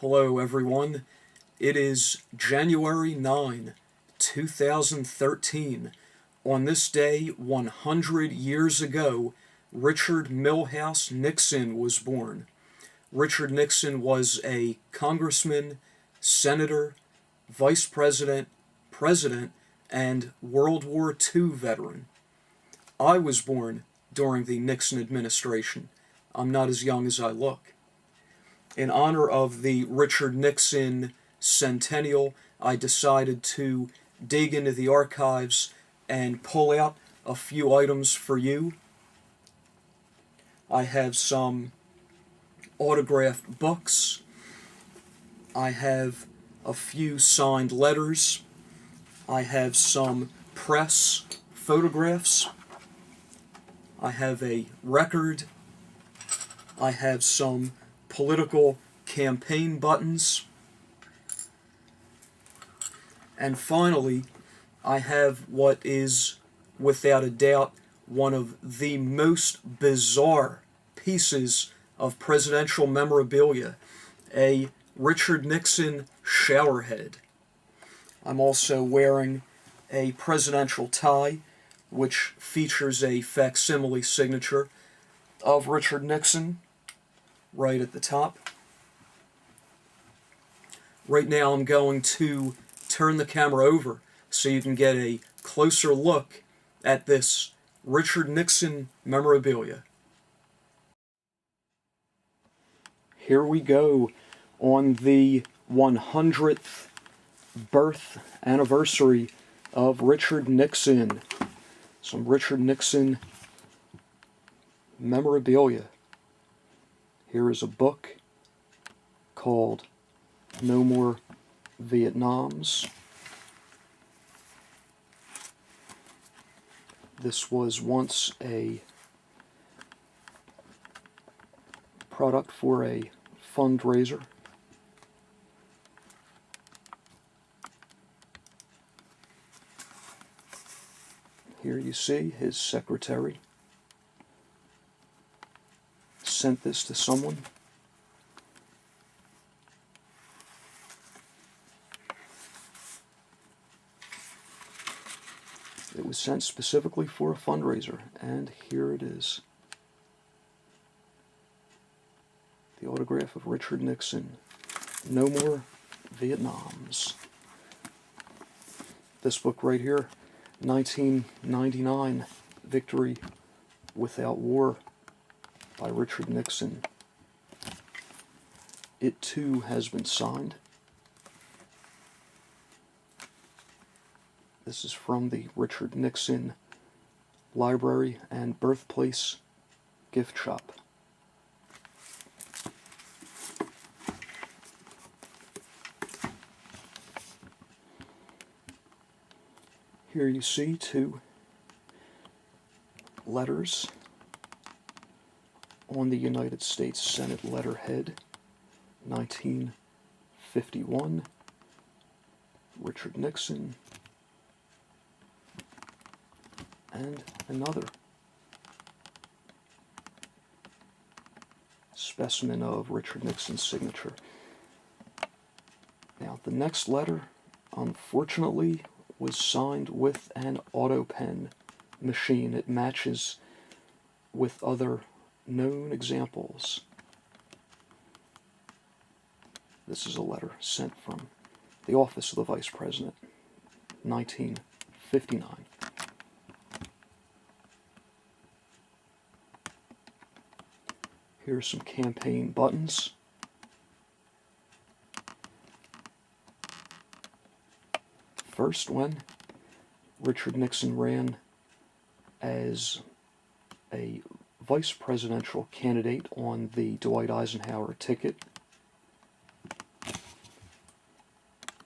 Hello everyone. It is January 9, 2013. On this day, 100 years ago, Richard Milhous Nixon was born. Richard Nixon was a congressman, senator, vice president, president, and World War II veteran. I was born during the Nixon administration. I'm not as young as I look. In honor of the Richard Nixon Centennial, I decided to dig into the archives and pull out a few items for you. I have some autographed books. I have a few signed letters. I have some press photographs. I have a record. I have some political campaign buttons. And finally, I have what is, without a doubt, one of the most bizarre pieces of presidential memorabilia, a Richard Nixon shower head. I'm also wearing a presidential tie, which features a facsimile signature of Richard Nixon right at the top. Right now I'm going to turn the camera over so you can get a closer look at this Richard Nixon memorabilia. Here we go on the 100th birth anniversary of Richard Nixon. Some Richard Nixon memorabilia. Here is a book called No More Vietnams. This was once a product for a fundraiser. Here you see his secretary sent this to someone. It was sent specifically for a fundraiser, and here it is. The autograph of Richard Nixon. No More Vietnams. This book right here, 1999, Victory Without War, by Richard Nixon. It too has been signed. This is from the Richard Nixon Library and Birthplace gift shop. Here you see two letters on the United States Senate letterhead, 1951, Richard Nixon, and another specimen of Richard Nixon's signature. Now, the next letter, unfortunately, was signed with an auto pen machine. It matches with other known examples. This is a letter sent from the office of the Vice President, 1959. Here are some campaign buttons. First one, Richard Nixon ran as a vice presidential candidate on the Dwight Eisenhower ticket.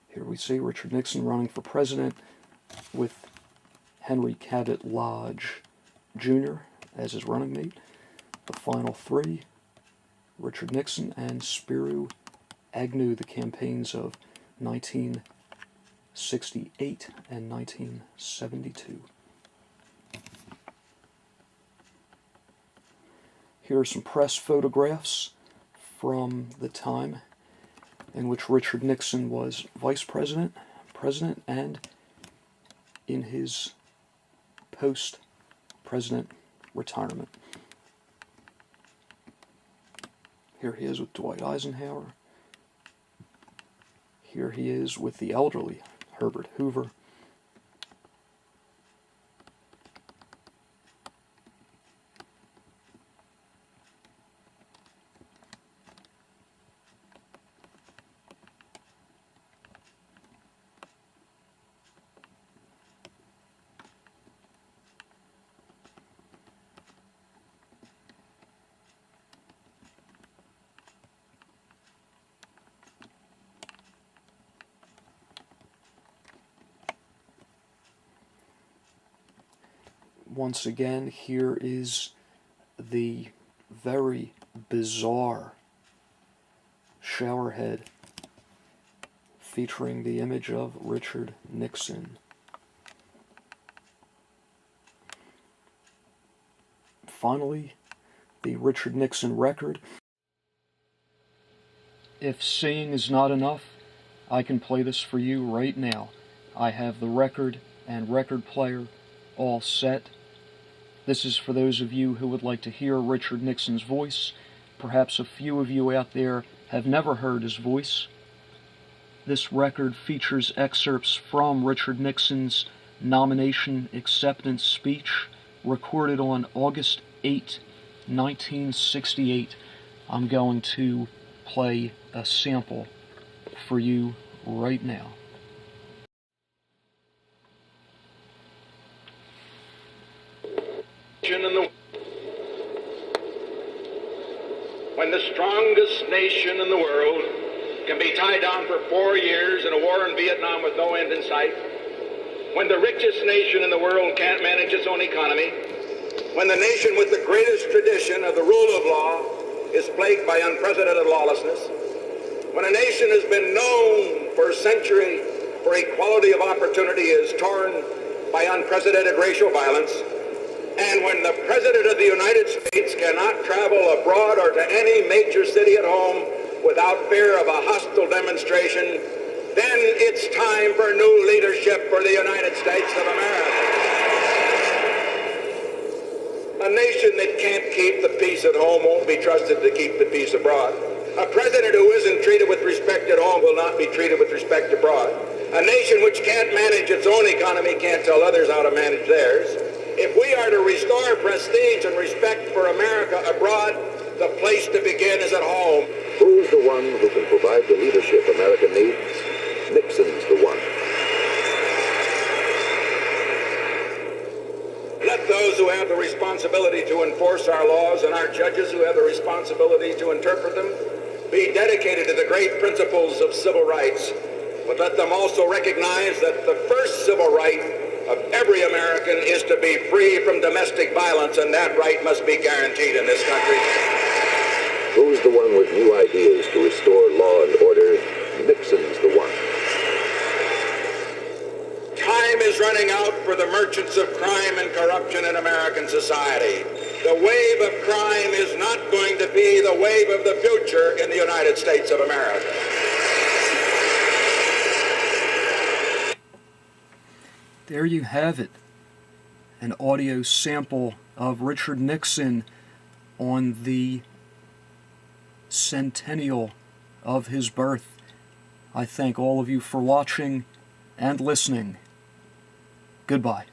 Here we see Richard Nixon running for president with Henry Cabot Lodge Jr. as his running mate. The final three, Richard Nixon and Spiro Agnew, the campaigns of 1968 and 1972. Here are some press photographs from the time. in which Richard Nixon was vice president, president, and in his post-president retirement. Here he is with Dwight Eisenhower. Here he is with the elderly Herbert Hoover. Once again, here is the very bizarre showerhead featuring the image of Richard Nixon. Finally, the Richard Nixon record. If seeing is not enough, I can play this for you right now. I have the record and record player all set. This is for those of you who would like to hear Richard Nixon's voice. Perhaps a few of you out there have never heard his voice. This record features excerpts from Richard Nixon's nomination acceptance speech recorded on August 8, 1968. I'm going to play a sample for you right now. When the strongest nation in the world can be tied down for 4 years in a war in Vietnam with no end in sight, when the richest nation in the world can't manage its own economy, when the nation with the greatest tradition of the rule of law is plagued by unprecedented lawlessness, when a nation has been known for a century for equality of opportunity is torn by unprecedented racial violence, and when the President of the United States cannot travel abroad or to any major city at home without fear of a hostile demonstration, then it's time for new leadership for the United States of America. A nation that can't keep the peace at home won't be trusted to keep the peace abroad. A president who isn't treated with respect at home will not be treated with respect abroad. A nation which can't manage its own economy can't tell others how to manage theirs. If we are to restore prestige and respect for America abroad, the place to begin is at home. Who's the one who can provide the leadership America needs? Nixon's the one. Let those who have the responsibility to enforce our laws and our judges who have the responsibility to interpret them be dedicated to the great principles of civil rights. But let them also recognize that the first civil right of every American is to be free from domestic violence, and that right must be guaranteed in this country. Who's the one with new ideas to restore law and order? Nixon's the one. Time is running out for the merchants of crime and corruption in American society. The wave of crime is not going to be the wave of the future in the United States of America. There you have it, an audio sample of Richard Nixon on the centennial of his birth. I thank all of you for watching and listening. Goodbye.